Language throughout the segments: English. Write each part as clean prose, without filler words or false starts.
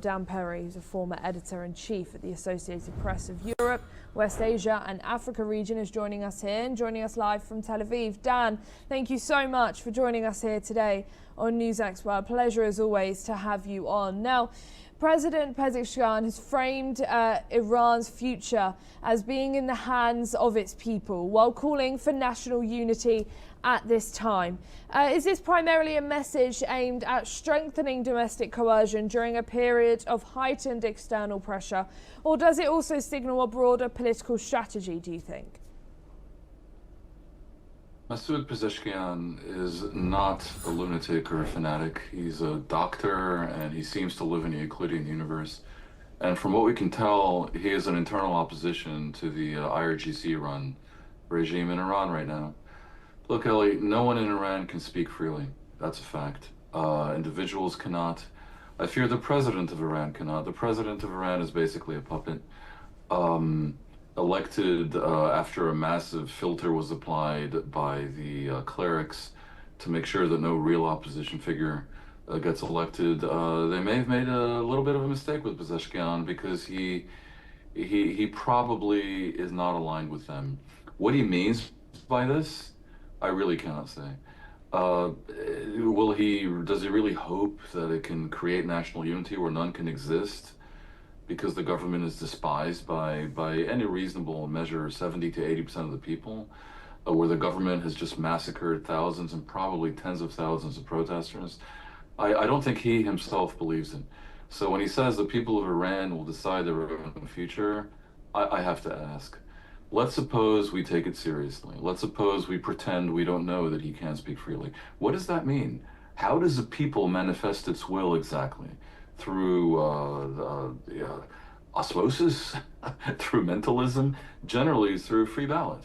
Dan Perry, who's a former editor-in-chief at the Associated Press of Europe, West Asia and Africa region, is joining us here and joining us live from Tel Aviv. Dan, thank you so much for joining us here today on NewsX. Well, a pleasure as always to have you on. Now, President Pezeshkian has framed Iran's future as being in the hands of its people while calling for national unity at this time. Is this primarily a message aimed at strengthening domestic coercion during a period of heightened external pressure, or does it also signal a broader political strategy, do you think? Masoud Pezeshkian is not a lunatic or a fanatic. He's a doctor and he seems to live in the Euclidean universe. And from what we can tell, he is an internal opposition to the IRGC-run regime in Iran right now. Look, Ellie, no one in Iran can speak freely. That's a fact. Individuals cannot. I fear the president of Iran cannot. The president of Iran is basically a puppet. Elected after a massive filter was applied by the clerics to make sure that no real opposition figure gets elected. They may have made a little bit of a mistake with Pezeshkian because he probably is not aligned with them. What he means by this, I really cannot say. Does he really hope that it can create national unity where none can exist because the government is despised by any reasonable measure 70 to 80% of the people, where the government has just massacred thousands and probably tens of thousands of protesters? I don't think he himself believes it. So when he says the people of Iran will decide their own future, I have to ask, let's suppose we take it seriously. Let's suppose we pretend we don't know that he can't speak freely. What does that mean? How does a people manifest its will exactly? Through osmosis, through mentalism, generally through free ballot.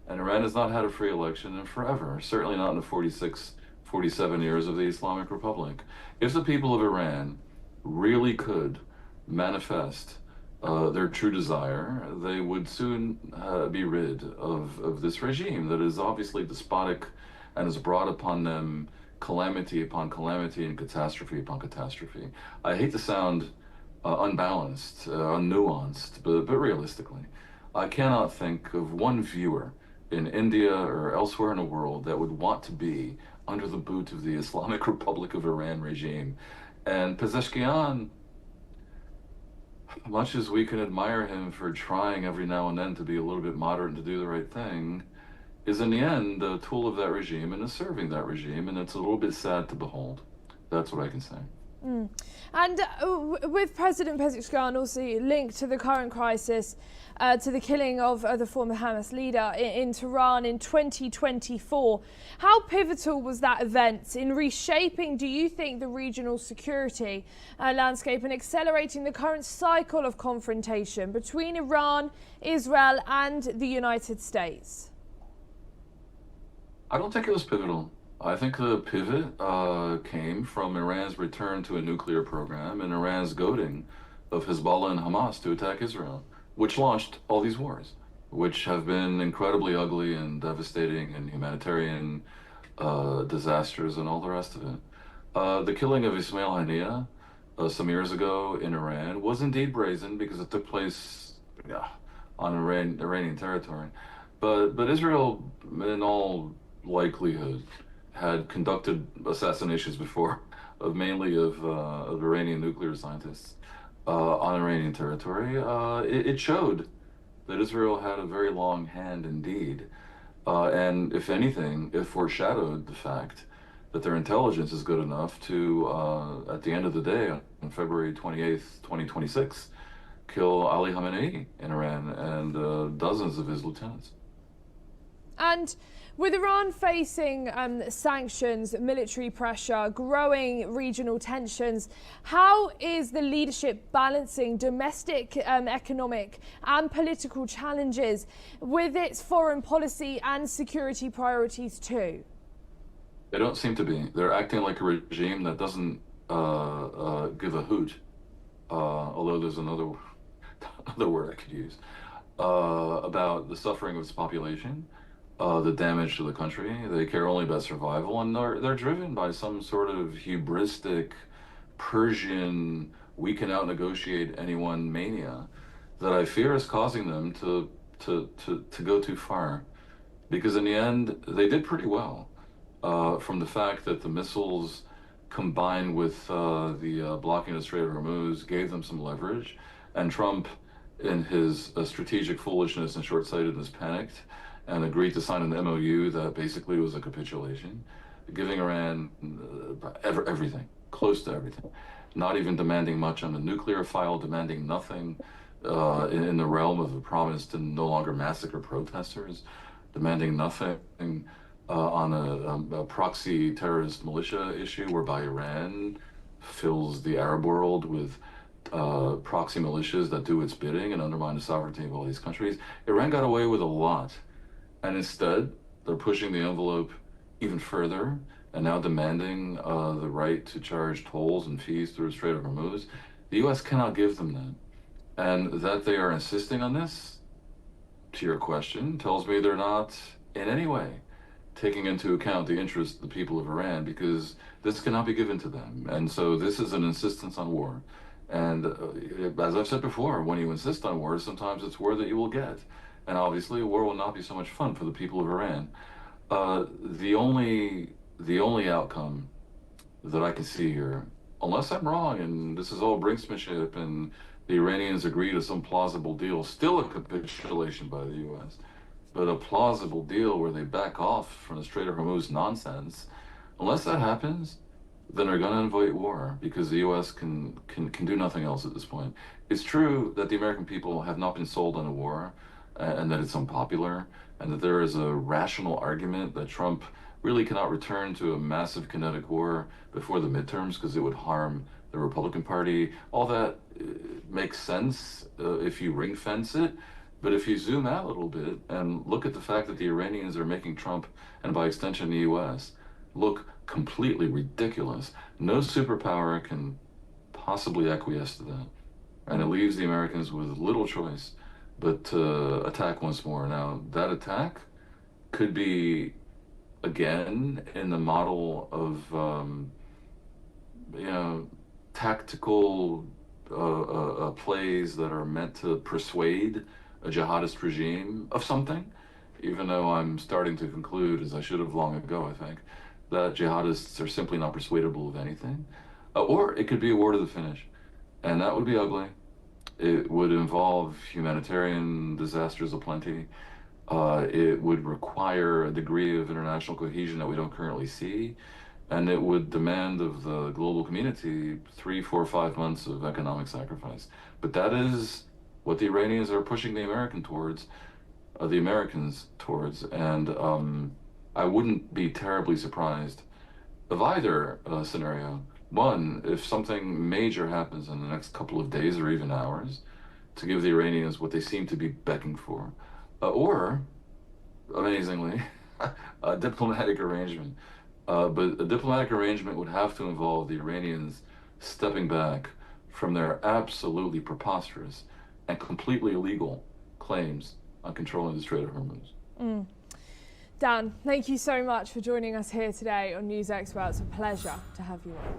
And Iran has not had a free election in forever, certainly not in the 47 years of the Islamic Republic. If the people of Iran really could manifest their true desire, they would soon be rid of this regime that is obviously despotic and has brought upon them calamity upon calamity and catastrophe upon catastrophe. I hate to sound unbalanced, unnuanced, but realistically, I cannot think of one viewer in India or elsewhere in the world that would want to be under the boot of the Islamic Republic of Iran regime. And Pezeshkian, much as we can admire him for trying every now and then to be a little bit moderate and to do the right thing, is in the end a tool of that regime and is serving that regime, and it's a little bit sad to behold. That's what I can say. And with President Pezeshkian also linked to the current crisis, to the killing of the former Hamas leader in Tehran in 2024, how pivotal was that event in reshaping, do you think, the regional security landscape and accelerating the current cycle of confrontation between Iran, Israel and the United States? I don't think it was pivotal. I think the pivot came from Iran's return to a nuclear program and Iran's goading of Hezbollah and Hamas to attack Israel, which launched all these wars, which have been incredibly ugly and devastating and humanitarian disasters and all the rest of it. The killing of Ismail Haniyeh some years ago in Iran was indeed brazen because it took place on Iranian territory. But Israel, in all likelihood, had conducted assassinations before, mainly of Iranian nuclear scientists on Iranian territory. It showed that Israel had a very long hand indeed. And if anything, it foreshadowed the fact that their intelligence is good enough to, at the end of the day, on February 28th, 2026, kill Ali Khamenei in Iran and dozens of his lieutenants. And with Iran facing sanctions, military pressure, growing regional tensions, how is the leadership balancing domestic, economic and political challenges with its foreign policy and security priorities too? They don't seem to be. They're acting like a regime that doesn't give a hoot, although there's another word I could use, about the suffering of its population. The damage to the country. They care only about survival, and they're driven by some sort of hubristic Persian we can out-negotiate anyone mania that I fear is causing them to go too far. Because in the end, they did pretty well from the fact that the missiles combined with the blocking of the Strait of Hormuz gave them some leverage. And Trump, in his strategic foolishness and short-sightedness, panicked and agreed to sign an MOU that basically was a capitulation, giving Iran everything, close to everything, not even demanding much on the nuclear file, demanding nothing in the realm of a promise to no longer massacre protesters, demanding nothing on a proxy terrorist militia issue whereby Iran fills the Arab world with proxy militias that do its bidding and undermine the sovereignty of all these countries. Iran got away with a lot. And instead, they're pushing the envelope even further and now demanding the right to charge tolls and fees through the Strait of Hormuz. The U.S. cannot give them that. And that they are insisting on this, to your question, tells me they're not in any way taking into account the interests of the people of Iran, because this cannot be given to them. And so this is an insistence on war. And as I've said before, when you insist on war, sometimes it's war that you will get. And obviously, war will not be so much fun for the people of Iran. The only outcome that I can see here, unless I'm wrong, and this is all brinksmanship, and the Iranians agree to some plausible deal, still a capitulation by the U.S., but a plausible deal where they back off from the Strait of Hormuz nonsense, unless that happens, then they're going to invite war, because the U.S. can do nothing else at this point. It's true that the American people have not been sold on a war, and that it's unpopular, and that there is a rational argument that Trump really cannot return to a massive kinetic war before the midterms because it would harm the Republican Party. All that makes sense if you ring fence it. But if you zoom out a little bit and look at the fact that the Iranians are making Trump, and by extension the U.S., look completely ridiculous, no superpower can possibly acquiesce to that. And it leaves the Americans with little choice but to attack once more. Now, that attack could be, again, in the model of, tactical plays that are meant to persuade a jihadist regime of something, even though I'm starting to conclude, as I should have long ago, I think, that jihadists are simply not persuadable of anything. Or it could be a war to the finish, and that would be ugly. It would involve humanitarian disasters aplenty. It would require a degree of international cohesion that we don't currently see. And it would demand of the global community 3, 4, 5 months of economic sacrifice. But that is what the Iranians are pushing the Americans towards. And I wouldn't be terribly surprised of either scenario. One, if something major happens in the next couple of days or even hours, to give the Iranians what they seem to be begging for, or, amazingly, a diplomatic arrangement. But a diplomatic arrangement would have to involve the Iranians stepping back from their absolutely preposterous and completely illegal claims on controlling the Strait of Hormuz. Dan, thank you so much for joining us here today on NewsX. It's a pleasure to have you on.